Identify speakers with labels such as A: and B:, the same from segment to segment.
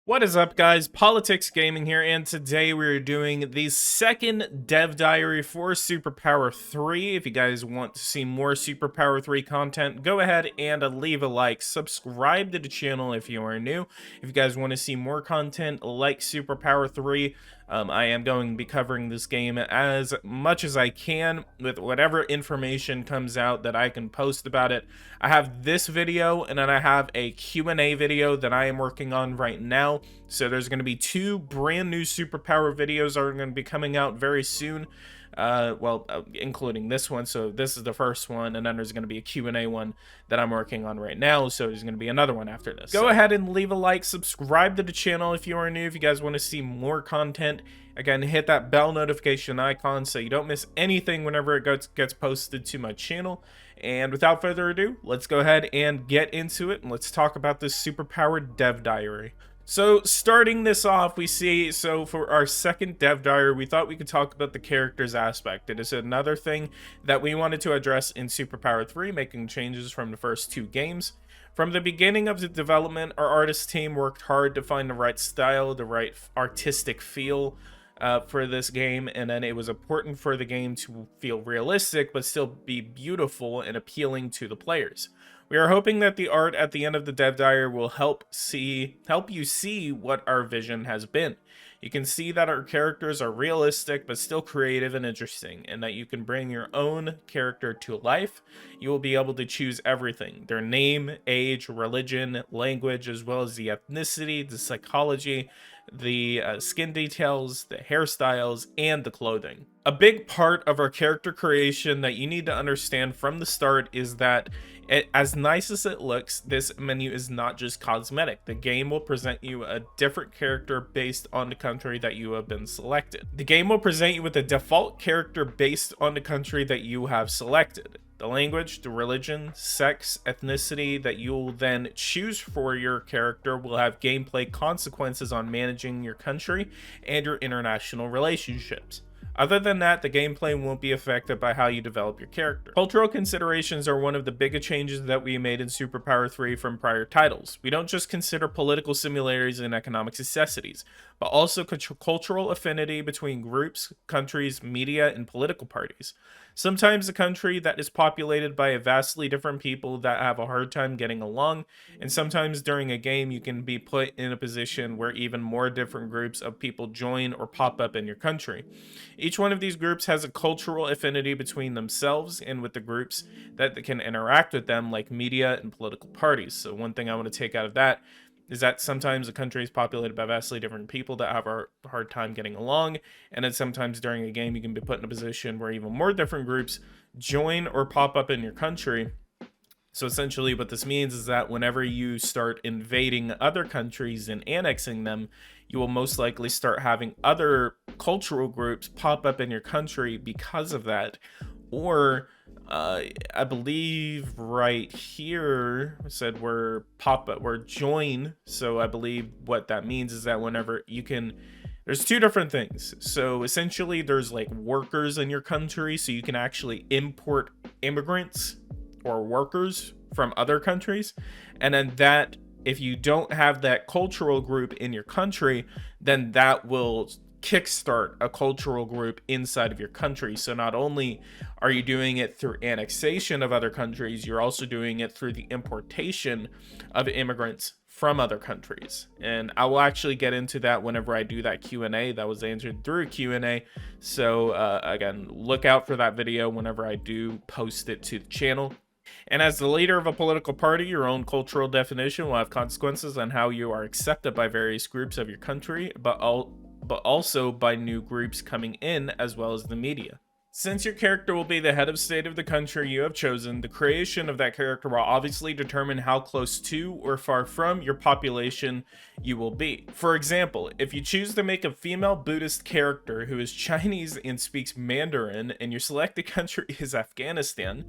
A: What is up, guys? PoliticsGaming here, and today we're doing the second dev diary for SuperPower 3. If you guys want to see more SuperPower 3 content, go ahead and leave a like. Subscribe to the channel if you are new. If you guys want to see more content like SuperPower 3, I am going to be covering this game as much as I can with whatever information comes out that I can post about it. I have this video, and then I have a Q&A video that I am working on right now. So there's going to be two brand new SuperPower videos that are going to be coming out very soon. Including this one. So this is the first one, and then there's going to be a Q&A one that I'm working on right now. So there's going to be another one after this. Go ahead and leave a like, subscribe to the channel if you are new. If you guys want to see more content, again, hit that bell notification icon so you don't miss anything whenever it gets posted to my channel. And without further ado, let's go ahead and get into it, and let's talk about this SuperPower dev diary. So starting this off, we see, so for our second dev diary, we thought we could talk about the characters aspect. It is another thing that we wanted to address in SuperPower 3, making changes from the first two games. From the beginning of the development, our artist team worked hard to find the right style, the right artistic feel for this game, and then it was important for the game to feel realistic but still be beautiful and appealing to the players. We are hoping that the art at the end of the dev diary will help you see what our vision has been. You can see that our characters are realistic but still creative and interesting, and that you can bring your own character to life. You will be able to choose everything: their name, age, religion, language, as well as the ethnicity, the psychology, the skin details, the hairstyles, and the clothing. A big part of our character creation that you need to understand from the start is that as nice as it looks, this menu is not just cosmetic. The game will present you a different character based on the country that you have been selected. The game will present you with a default character based on the country that you have selected. The language, the religion, sex, ethnicity that you'll then choose for your character will have gameplay consequences on managing your country and your international relationships. Other than that, the gameplay won't be affected by how you develop your character. Cultural considerations are one of the biggest changes that we made in SuperPower 3 from prior titles. We don't just consider political similarities and economic necessities, but also cultural affinity between groups, countries, media, and political parties. Sometimes a country that is populated by a vastly different people that have a hard time getting along, and sometimes during a game you can be put in a position where even more different groups of people join or pop up in your country. Each one of these groups has a cultural affinity between themselves and with the groups that can interact with them, like media and political parties. So one thing I want to take out of that is that sometimes a country is populated by vastly different people that have a hard time getting along, and then sometimes during a game you can be put in a position where even more different groups join or pop up in your country. So essentially what this means is that whenever you start invading other countries and annexing them, you will most likely start having other cultural groups pop up in your country because of that. Or I believe right here said we're join. So I believe what that means is that whenever you can, there's two different things. So essentially there's like workers in your country, so you can actually import immigrants or workers from other countries, and then that, if you don't have that cultural group in your country, then that will kickstart a cultural group inside of your country. So not only are you doing it through annexation of other countries, you're also doing it through the importation of immigrants from other countries. And I will actually get into that whenever I do that Q&A that was answered through a Q&A. So again, look out for that video whenever I do post it to the channel. And as the leader of a political party, your own cultural definition will have consequences on how you are accepted by various groups of your country, but also by new groups coming in, as well as the media. Since your character will be the head of state of the country you have chosen, the creation of that character will obviously determine how close to or far from your population you will be. For example, if you choose to make a female Buddhist character who is Chinese and speaks Mandarin, and your selected country is Afghanistan,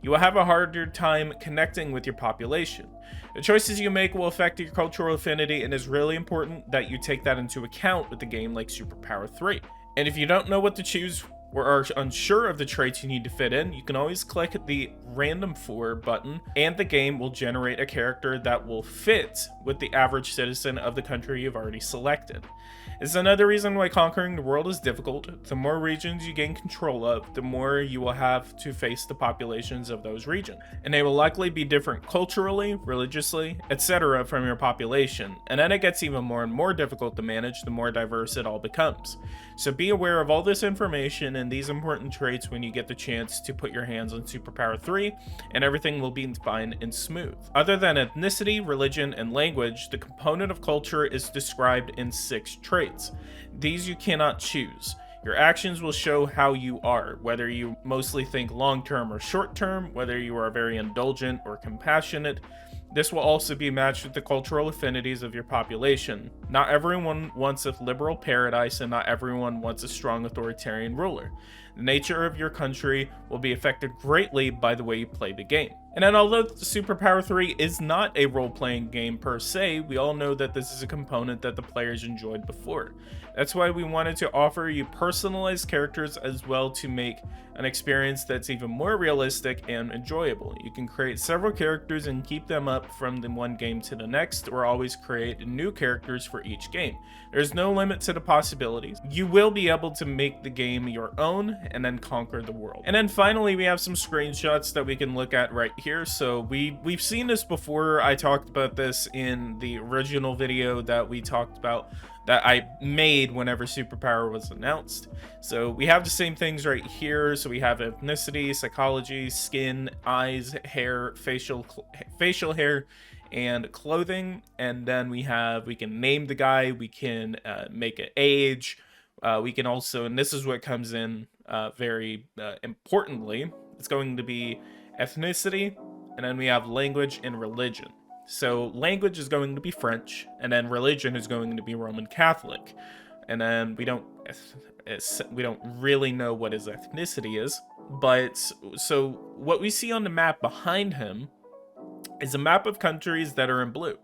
A: you will have a harder time connecting with your population. The choices you make will affect your cultural affinity, and it's really important that you take that into account with a game like SuperPower 3. And if you don't know what to choose or are unsure of the traits you need to fit in, you can always click the random for button and the game will generate a character that will fit with the average citizen of the country you've already selected. It's another reason why conquering the world is difficult. The more regions you gain control of, the more you will have to face the populations of those regions. And they will likely be different culturally, religiously, etc. from your population. And then it gets even more and more difficult to manage the more diverse it all becomes. So be aware of all this information and these important traits when you get the chance to put your hands on SuperPower 3, and everything will be fine and smooth. Other than ethnicity, religion, and language, the component of culture is described in 6 traits. These you cannot choose. Your actions will show how you are, whether you mostly think long-term or short-term, whether you are very indulgent or compassionate. This will also be matched with the cultural affinities of your population. Not everyone wants a liberal paradise, and not everyone wants a strong authoritarian ruler. The nature of your country will be affected greatly by the way you play the game. And then although SuperPower 3 is not a role-playing game per se, we all know that this is a component that the players enjoyed before. That's why we wanted to offer you personalized characters as well to make an experience that's even more realistic and enjoyable. You can create several characters and keep them up from the one game to the next, or always create new characters for each game. There's no limit to the possibilities. You will be able to make the game your own and then conquer the world. And then finally, we have some screenshots that we can look at right here. So we've seen this before. I talked about this in the original video that we talked about, that I made whenever SuperPower was announced. So we have the same things right here. So we have ethnicity, psychology, skin, eyes, hair, facial hair, and clothing. And then we can name the guy, we can make an age, we can also, and this is what comes in very importantly, it's going to be ethnicity, and then we have language and religion. So language is going to be French, and then religion is going to be Roman Catholic. And then we don't really know what his ethnicity is, but so what we see on the map behind him is a map of countries that are in blue.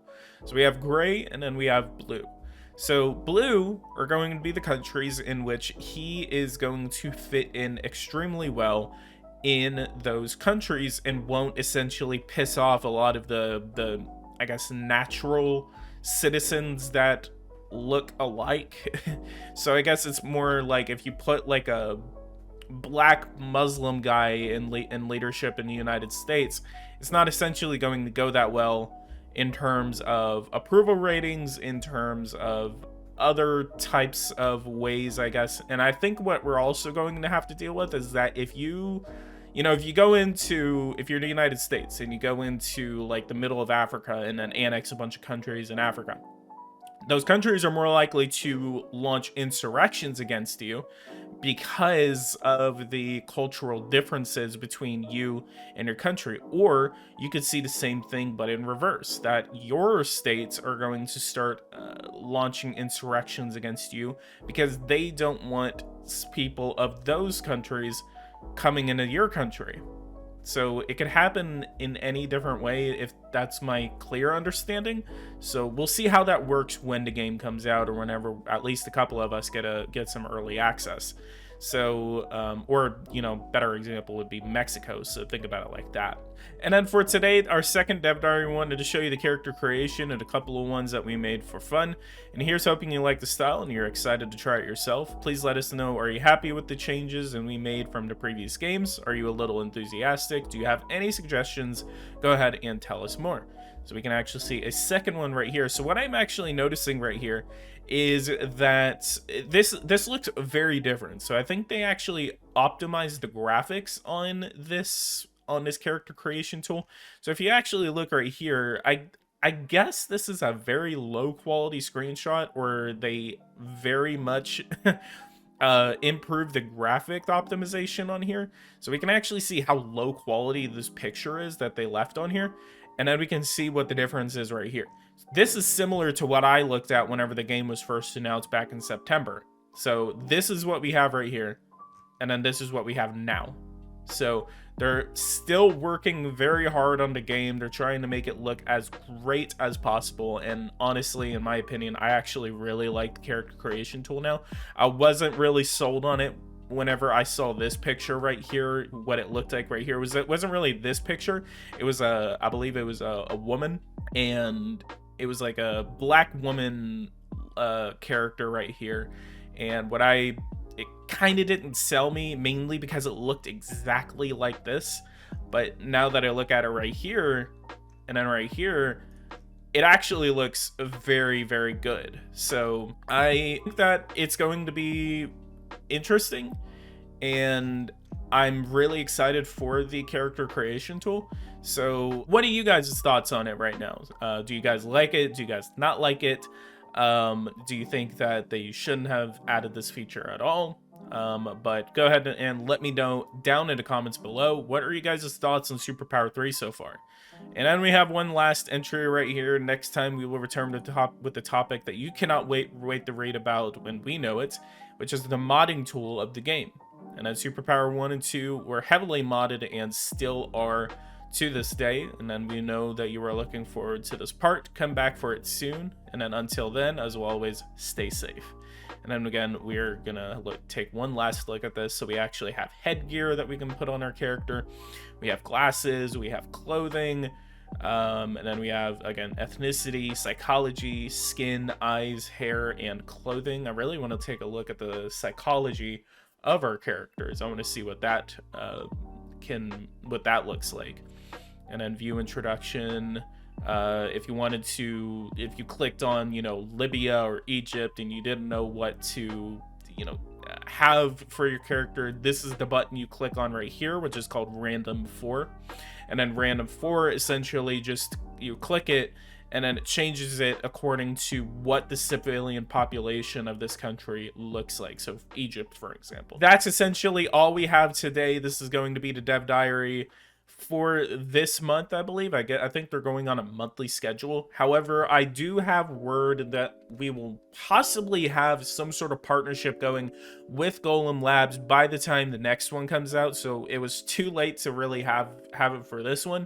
A: So we have gray and then we have blue. So blue are going to be the countries in which he is going to fit in extremely well in those countries and won't essentially piss off a lot of the I guess natural citizens that look alike. So I guess it's more like if you put like a black Muslim guy in leadership in the United States, it's not essentially going to go that well in terms of approval ratings, in terms of other types of ways, I guess. And I think what we're also going to have to deal with is that if you're in the United States and you go into like the middle of Africa and then annex a bunch of countries in Africa, those countries are more likely to launch insurrections against you because of the cultural differences between you and your country. Or you could see the same thing, but in reverse, that your states are going to start launching insurrections against you because they don't want people of those countries coming into your country. So it could happen in any different way, if that's my clear understanding. So we'll see how that works when the game comes out, or whenever at least a couple of us get some early access. So, better example would be Mexico. So think about it like that. And then for today, our second dev diary, we wanted to show you the character creation and a couple of ones that we made for fun. And here's hoping you like the style and you're excited to try it yourself. Please let us know, are you happy with the changes and we made from the previous games? Are you a little enthusiastic? Do you have any suggestions? Go ahead and tell us more. So we can actually see a second one right here. So what I'm actually noticing right here is that this looks very different. So I think they actually optimized the graphics on this character creation tool. So if you actually look right here, I guess this is a very low quality screenshot, or they very much improve the graphic optimization on here. So we can actually see how low quality this picture is that they left on here. And then we can see what the difference is right here. This is similar to what I looked at whenever the game was first announced back in September. So this is what we have right here. And then this is what we have now. So they're still working very hard on the game. They're trying to make it look as great as possible. And honestly, in my opinion, I actually really like the character creation tool now. I wasn't really sold on it whenever I saw this picture right here, what it looked like right here it wasn't really this picture. It was I believe it was a woman, and it was like a black woman character right here. And it kind of didn't sell me, mainly because it looked exactly like this. But now that I look at it right here, and then right here, it actually looks very, very good. So I think that it's going to be interesting, and I'm really excited for the character creation tool. So what are you guys' thoughts on it right now? Do you guys like it? Do you guys not like it? Do you think that they shouldn't have added this feature at all? But go ahead and let me know down in the comments below. What are you guys' thoughts on SuperPower 3 so far? And then we have one last entry right here. Next time we will return with the topic that you cannot wait to read about when we know it, which is the modding tool of the game. And then SuperPower 1 and 2 were heavily modded and still are to this day. And then we know that you are looking forward to this part. Come back for it soon. And then until then, as always, stay safe. And then again, we're gonna take one last look at this. So we actually have headgear that we can put on our character. We have glasses, we have clothing, and then we have, again, ethnicity, psychology, skin, eyes, hair, and clothing. I really want to take a look at the psychology of our characters. I want to see what that looks like. And then view introduction. If you clicked on, Libya or Egypt and you didn't know what to, have for your character, this is the button you click on right here, which is called Random 4. And then Random 4, essentially just you click it and then it changes it according to what the civilian population of this country looks like. So Egypt, for example. That's essentially all we have today. This is going to be the Dev Diary for this month, I believe. I think they're going on a monthly schedule. However, I do have word that we will possibly have some sort of partnership going with Golem Labs by the time the next one comes out. So it was too late to really have it for this one.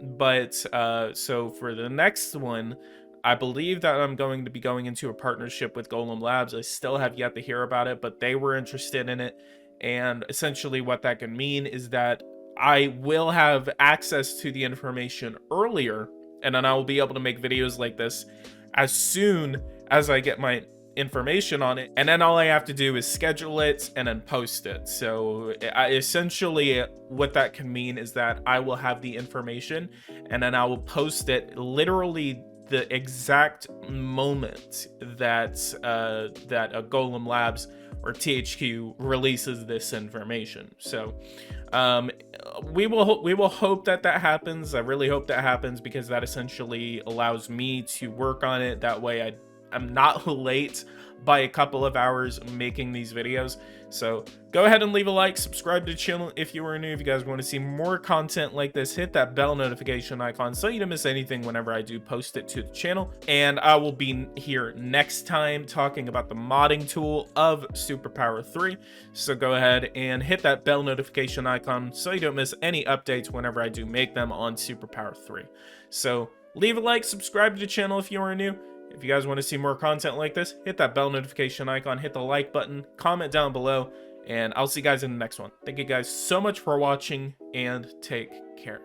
A: But so for the next one, I believe that I'm going to be going into a partnership with Golem Labs. I still have yet to hear about it, but they were interested in it. And essentially what that can mean is that I will have access to the information earlier, and then I will be able to make videos like this as soon as I get my information on it. And then all I have to do is schedule it and then post it. So essentially what that can mean is that I will have the information and then I will post it literally the exact moment that a Golem Labs or THQ releases this information. So we will hope that happens. I really hope that happens, because that essentially allows me to work on it. That way I'm not late by a couple of hours making these videos. So go ahead and leave a like, subscribe to the channel if you are new. If you guys want to see more content like this, hit that bell notification icon so you don't miss anything whenever I do post it to the channel. And I will be here next time talking about the modding tool of SuperPower 3. So go ahead and hit that bell notification icon so you don't miss any updates whenever I do make them on SuperPower 3. So leave a like, subscribe to the channel if you are new. If you guys want to see more content like this, hit that bell notification icon, hit the like button, comment down below, and I'll see you guys in the next one. Thank you guys so much for watching, and take care.